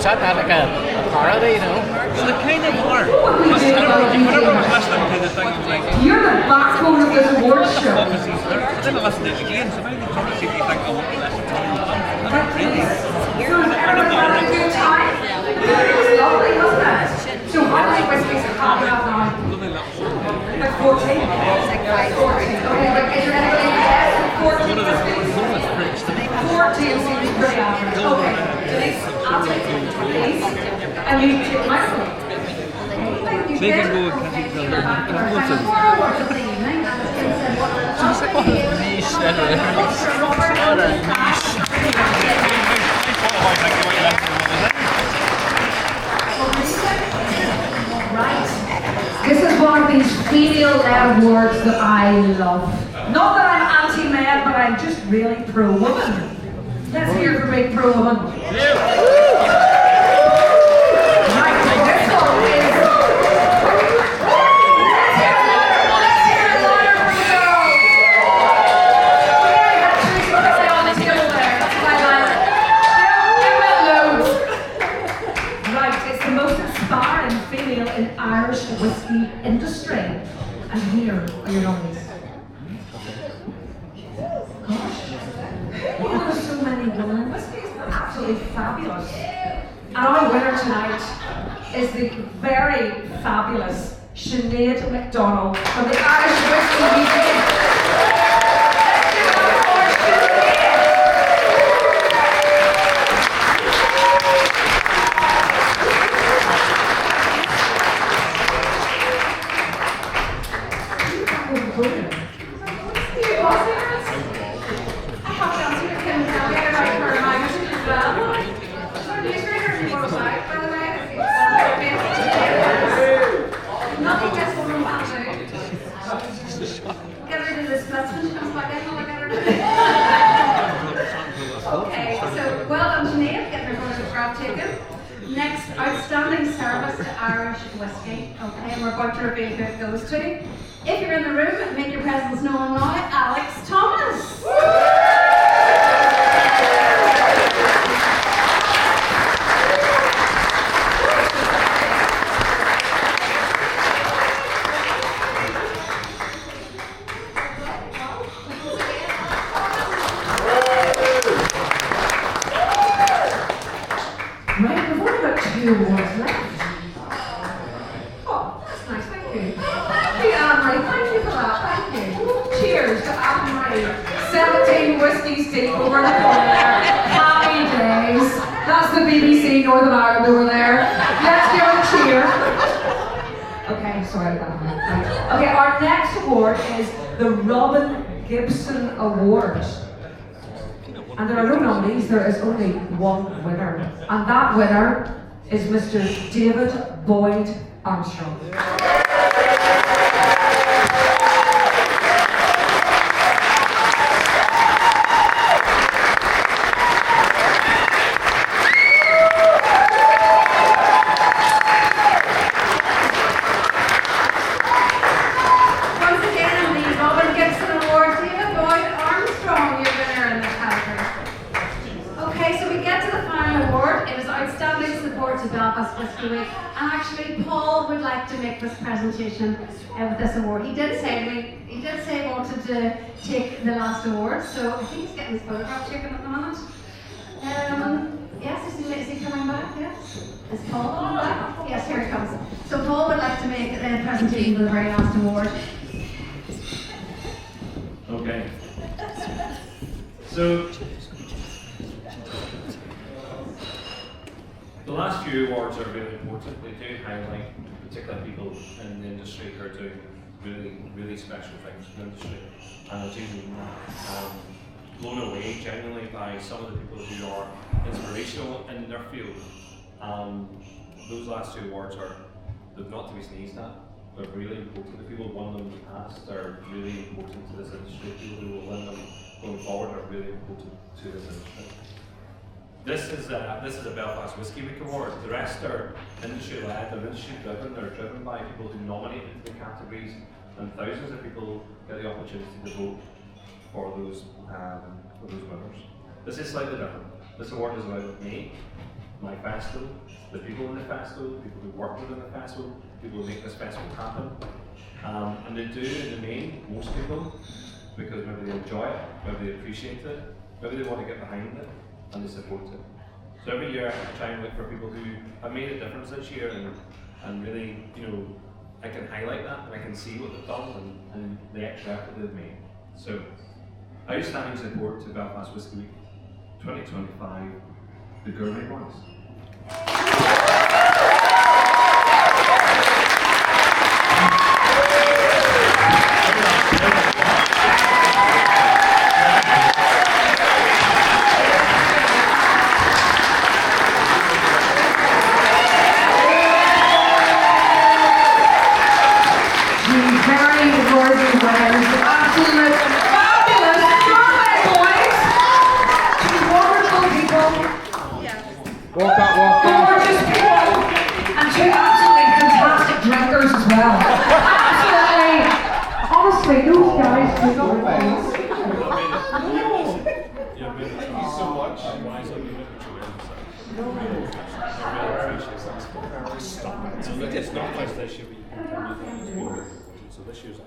set that like a parody, you know. So they kind of are. Whenever I was listening to the thing, I was like, You're the backbone of this award show. obviously, but then I listened to it again, so maybe obviously you think, I want to listen to it. I don't really. So is everyone having a good time? It was lovely, wasn't it? So how many whiskeys have we had now? Lovely little. Like 14? Okay, like is there anybody less than 14 whiskeys? 14 seems pretty average. Okay, Denise, I'll take it, please. And you take my phone. Thank you, They can Ben. go and Okay, continue you're back to for what's it? four awards of the evening. Just like one of the niche Right. This is one of these female-led awards that I love. Not that I'm anti-men, but I'm just really pro-woman. Let's hear from a pro-woman. Right, this one is... Let's hear it louder for you. Yeah, you got trees to play on the table there. That's what I like. Give it loads. Right, it's the most inspiring female in Irish whiskey industry. And here are your nominees. Gosh, there's so many women. Whiskies are absolutely fabulous. And our winner tonight is the very fabulous Sinead MacDonald from the Irish Whiskey Museum. Let's give it up for Sinead. Okay, so well done, Sinead, getting her photograph taken. Next, outstanding service to Irish whiskey. Okay, and we're about to reveal who it goes to. If you're in the room, make your presence known now. Alex Thomas. Right, we've only got 2 awards left. Oh, that's nice, thank you. Thank you, Anne-Marie, thank you for that, thank you. Cheers to Anne-Marie. 17 whiskies deep over the corner there. Happy days. That's the BBC Northern Ireland over there. Let's give it a cheer. Okay, sorry about that. Right. Okay, our next award is the Robin Gibson Award. And there are no nominees, there is only one winner. And that winner is Mr. David Boyd Armstrong. Once again, the Robin Gibson Award, David Boyd Armstrong, your winner in this category. Okay, so we get to the final award. It was outstanding support to Belfast Whiskey Week, and actually Paul would like to make this presentation with this award. He did say to me, he wanted to take the last award, so I think he's getting his photograph taken at the moment. Yes, is he coming back? Yes. Is Paul coming back? Yes, here he comes. So Paul would like to make a presentation for the very last award. Okay. So, the last few awards are really important. They do highlight particular people in the industry who are doing really, really special things in the industry. And I do mean that. Blown away genuinely by some of the people who are inspirational in their field. Those last 2 awards they're not to be sneezed at. They're really important. The people who won them in the past are really important to this industry. People who will win them going forward are really important to this industry. This is a Belfast Whiskey Week award. The rest are industry-led, they're industry-driven. They're driven by people who nominate into the categories, and thousands of people get the opportunity to vote for those winners. This is slightly different. This award is about me, my festival, the people in the festival, people who work within the festival, people who make this festival happen. And they do, in the main, most people, because maybe they enjoy it, maybe they appreciate it, maybe they want to get behind it, and they support it. So every year I try and look for people who have made a difference this year, and really, I can highlight that, and I can see what they've done, and the extra effort they've made. So, outstanding support to Belfast Whiskey Week 2025, the Gourmet Boys. Gorgeous people, and two absolutely fantastic drinkers as well. Absolutely. Honestly, those guys do not Thank you so much. It's not just this year, so this year's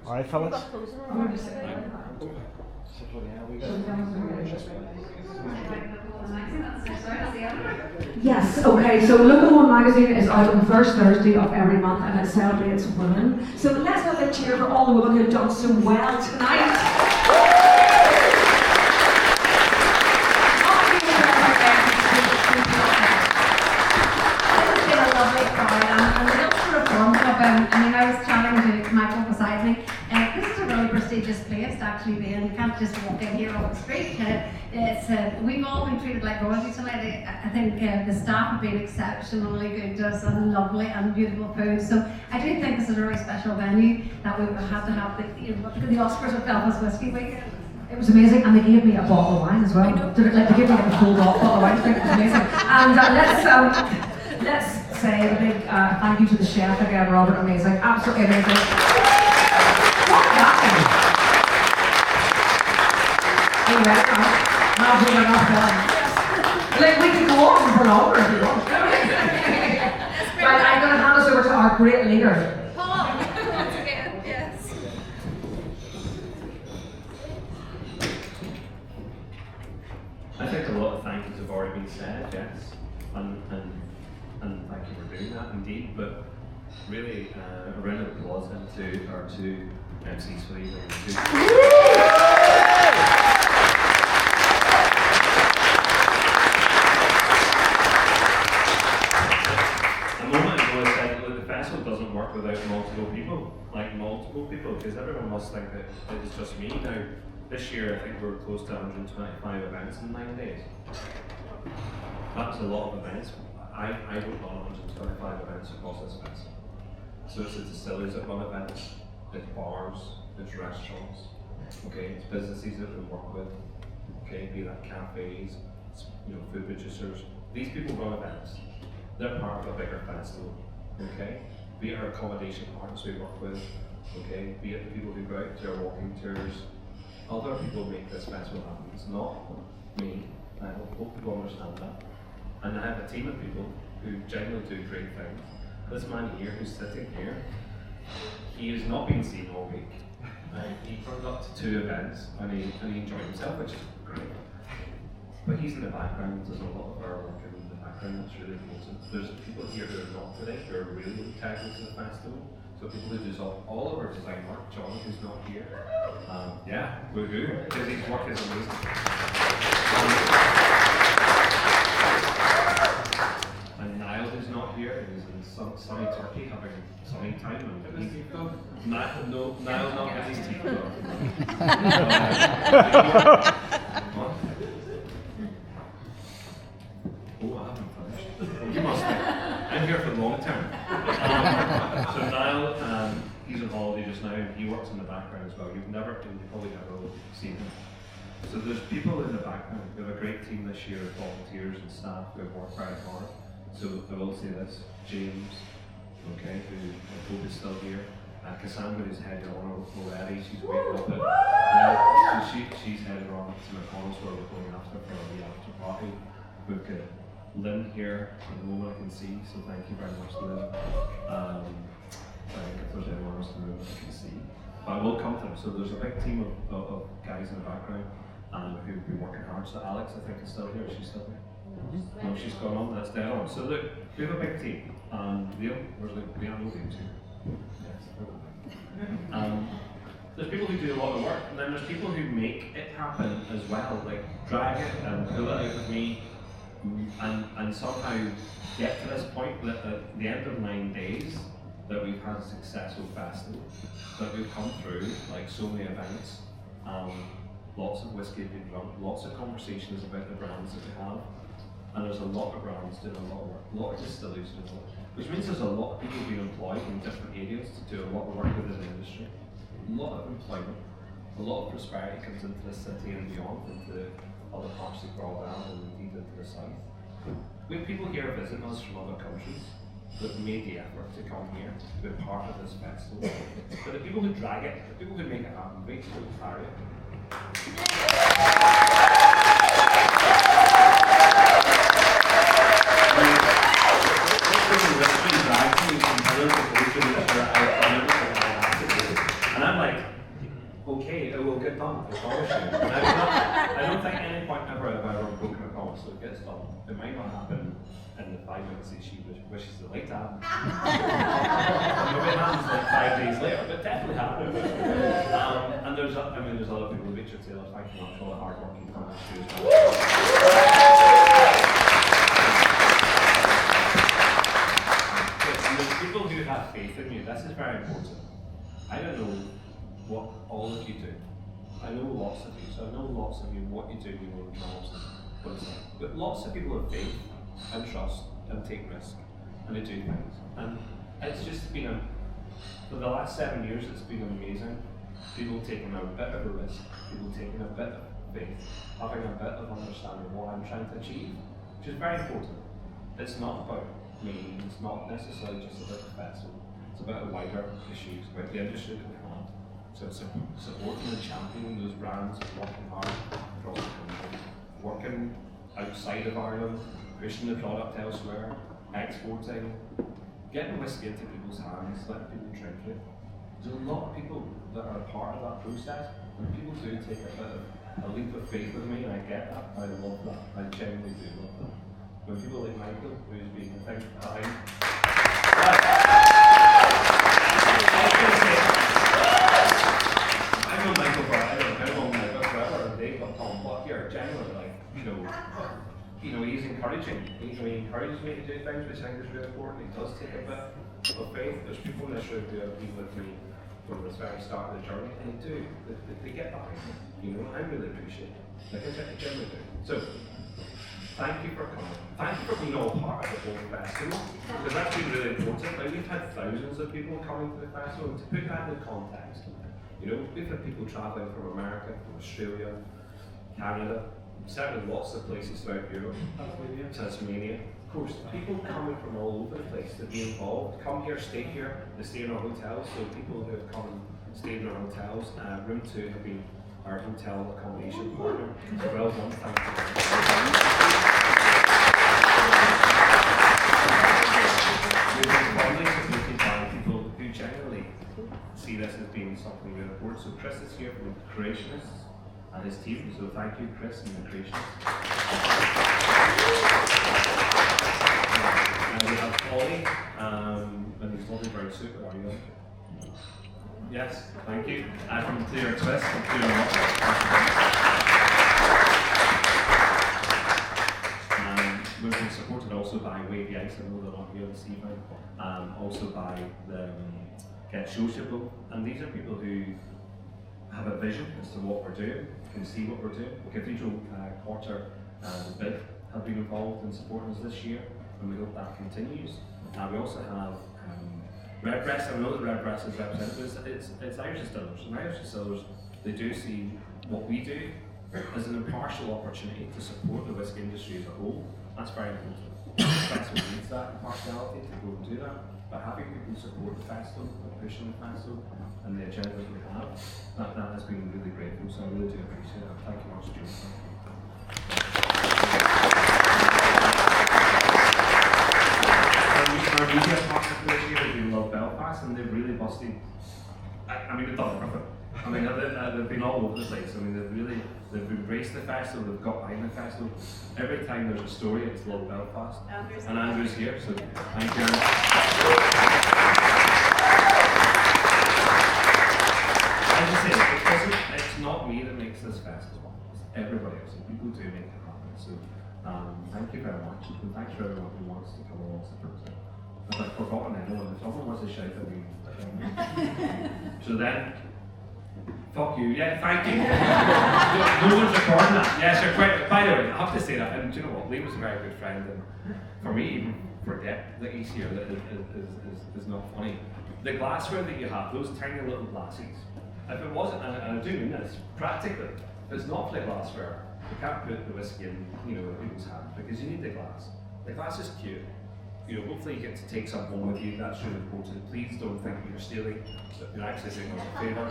Alright, fellas. Yes, okay, so Local One magazine is out on the first Thursday of every month and it celebrates women. So let's have a cheer for all the women who have done so well tonight. It's been a lovely crowd and the Ulster Reform Club, I was chatting to Michael beside me, this is a really prestigious place to actually be in. You can't just walk in here on the street. We've all been treated like royalty tonight. I think the staff have been exceptionally good to us and lovely and beautiful food. So I do think this is a really special venue that we had to have the Oscars of Belfast Whiskey Week. It was amazing, and they gave me a bottle of wine as well. They gave me a full bottle of wine. I think it was amazing. And let's say a big thank you to the chef again, Robert. Amazing, absolutely amazing. What happened? Are you ready now? Like we can go on for longer if you want. Right, I'm going to hand us over to our great leader. Paul, once again, yes. I think a lot of thank yous have already been said, yes, and thank you for doing that indeed, but really a round of applause then to our two MCs for the evening. A moment ago I said that the festival doesn't work without multiple people, because everyone must think that it's just me. Now, this year I think we're close to 125 events in 9 days. That's a lot of events. I don't run 125 events across this festival. So it's the distillers that run events, it's bars, it's restaurants, okay, it's businesses that we work with, okay, be that cafes, food producers. These people run events. They're part of a bigger festival, okay? Be it our accommodation partners we work with, okay? Be it the people who go out to our walking tours. Other people make this festival happen. It's not me. I hope people understand that. And I have a team of people who genuinely do great things. This man here who's sitting here, he has not been seen all week. He turned up to 2 events and he enjoyed himself, which is great. But he's in the background. There's a lot of our work in the background that's really important. There's people here who are not today who are really integral to the festival. So people who do all of our design work. John, who's not here. Yeah, woohoo, because his work is amazing. And Niall, who's not here, he's in sunny Turkey having sunny time. Niall's not getting his teeth done. Oh, I haven't finished. You must be. I'm here for the long term. So Niall, he's on holiday just now. He works in the background as well. You've probably never seen him. So there's people in the background. We have a great team this year of volunteers and staff who have worked very hard. So I will say this, James, okay, who I hope is still here. Cassandra is headed on already. She's waiting up at she's headed on to McConnell's where we're going after for the after party. We've got Lynn here at the moment I can see, so thank you very much, Lynn. I think if there's anyone else in the room I can see. But I will come to them. So there's a big team of guys in the background who've been working hard. So Alex, I think, is still here. Is she still here? No, she's gone on. That's dead on. So look, we have a big team. Liam, where's Liam? Liam's here. Yes. There's people who do a lot of work, and then there's people who make it happen as well, like drag it and pull it out of me, and somehow get to this point that at the end of 9 days, that we've had a successful festival, that we've come through, like so many events, lots of whiskey being drunk, lots of conversations about the brands that we have, and there's a lot of brands doing a lot of work, a lot of distilleries doing a lot, which means there's a lot of people being employed in different areas to do a lot of work within the industry. A lot of employment, a lot of prosperity comes into the city and beyond, into other parts of Groenland and indeed into the south. We have people here visiting us from other countries that made the effort to come here, to be part of this festival. But the people who drag it, the people who make it happen, we will carry it. And I'm like, okay, it will get done, I promise you. And I don't think at any point ever have I ever broken a promise, so it gets done. It might not happen in the 5 minutes that she wishes it like to happen. Maybe it happens like 5 days later, but definitely happens. And there's other people, Richard Taylor, thank you much for all the hard work you've done this year as well. And there's people who have faith in you, this is very important. I don't know what all of you do. I know lots of you, so I know lots of you what you do in your own jobs and what it's like. But lots of people have faith and trust and take risk and they do things. And it's just been for the last 7 years it's been amazing. People taking a bit of a risk, people taking a bit of faith, having a bit of understanding of what I'm trying to achieve, which is very important. It's not about me, it's not necessarily just about the festival. It's about a wider issue, it's about the industry that we have. So it's supporting and championing those brands, working hard across the country, working outside of Ireland, pushing the product elsewhere, exporting, getting whiskey into people's hands, letting people drink it. There's a lot of people that are a part of that process, and people do take a bit of a leap of faith with me, and I get that, I love that, I genuinely do love that. When people like Michael, who's been the thing behind, I've known Michael for, I don't know how long now, but forever, and Dave got Tom Buck here, genuinely, like, he's encouraging. He encourages me to do things, which I think is really important. He does take a bit of faith. There's people in this room who have been with me from the very start of the journey, and they get behind me. I really appreciate it. Like I generally do. So, thank you for coming. Thank you for being all part of the whole festival, because that's been really important. Like, we've had thousands of people coming to the festival, and to put that in context, we've had people travelling from America, from Australia, Canada, certainly lots of places throughout Europe, Tasmania. Of course, people coming from all over the place to be involved, come here, stay here, they stay in our hotels. So people who have come and stayed in our hotels, Room 2 have been our hotel accommodation partner. So well done, thank you. We've been fondly supported by people who generally see this as being something really important. So Chris is here from Creationists and his team, so thank you, Chris and the Creationists. And we have Ollie and his lovely brown suit. Where are you? Yes, thank you. From Clear Twist and Clear We've been supported also by Wavy Ice, I know they're not here this evening, also by the Get Sociable, and these are people who have a vision as to what we're doing, can see what we're doing. Cathedral Quarter and BID have been involved in supporting us this year, and we hope that continues. We also have Redbreast. I know that Redbreast is represented, it's Irish Distillers, and Irish Distillers, they do see what we do as an impartial opportunity to support the whiskey industry as a whole. That's very important. The festival needs that impartiality to go and do that, but having people support the festival, pushing the festival, and the agenda that we have, that has been really grateful, so I really do appreciate it. Thank you much, Joe. over the place. I mean, they've embraced the festival, they've got behind the festival. Every time there's a story, it's Love Belfast. And Andrew's here, so thank you. As I say, it's not me that makes this festival, it's everybody else. People do make it happen. So thank you very much. And thanks for everyone who wants to come along to support it. If I've forgotten anyone, if someone wants to shout at me. So then, fuck you. Yeah, thank you. No one's recording that. Yes, you're quite. By the way, I have to say that. And do you know what? Lee was a very good friend, and for me, even forget that he's here. That is not funny. The glassware that you have, those tiny little glassies. If it wasn't, and I do mean this, practically, if it's not for the glassware, you can't put the whiskey in, people's hands because you need the glass. The glass is cute. Hopefully you get to take some home with you. That's really important. Please don't think you're stealing. You're actually doing us a favour.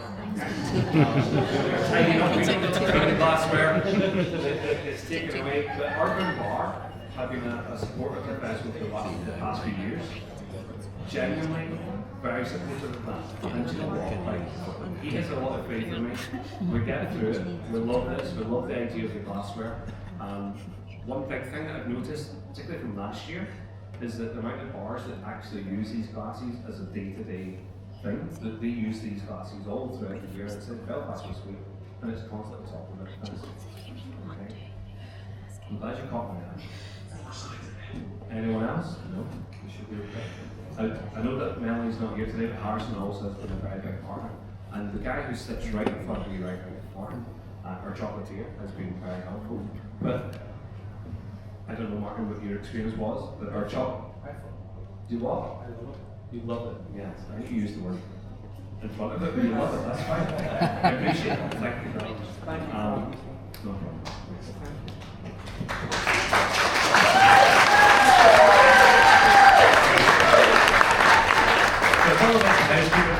Tidying up the glassware. It's taken away. But Urban Bar have been a supporter of the festival for the past few years. Genuinely very supportive of that. And you know what? He has a lot of faith in me. We're getting through it. We love this. We love the idea of the glassware. One big thing that I've noticed, particularly from last year, is that the amount of bars that actually use these glasses as a day-to-day thing, that they use these glasses all throughout the year. It's like Belfast Whiskey, and it's constantly talking about it. Okay. I'm glad you caught me now. Anyone else? No? We should be okay. I know that Melanie's not here today, but Harrison also has been a very big partner. And the guy who sits right in front of me right now, Martin, our chocolatier, has been very helpful. But I don't know, Martin, what your experience was, but our chocolate. Do you what? I love it. You love it? Yes. I think you used the word in front of it, but you love it. That's fine. I appreciate it. Thank you. No problem.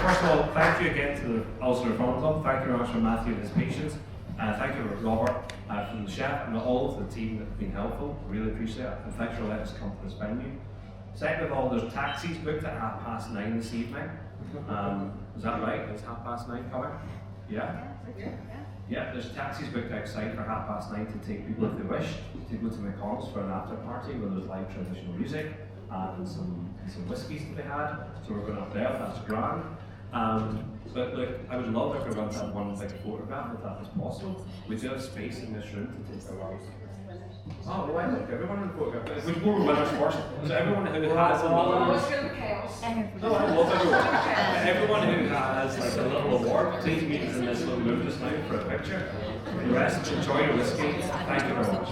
First of all, thank you again to the Ulster Reform Club. Thank you very much for Matthew and his patience. Thank you to Robert from the chef and all of the team that have been helpful. Really appreciate it. And thanks for letting us come to this venue. Second of all, there's taxis booked at 9:30 this evening. Is that right? It's 9:30 coming? Yeah? Yeah, there's taxis booked outside for 9:30 to take people if they wish to go to McConnell's for an after party where there's live traditional music and some whiskies to be had. So we're going up there, that's grand. But look, I would love everyone to have one big photograph if that was possible. We do have space in this room to take a lot. Oh, well, I look, everyone in the photograph. Which one will winners first? So everyone who has a little... Oh, it's going to be chaos. No, I love everyone. Everyone who has like a little award, please meet us in this little room just now for a picture. The rest, enjoy your whiskey. Thank you very much.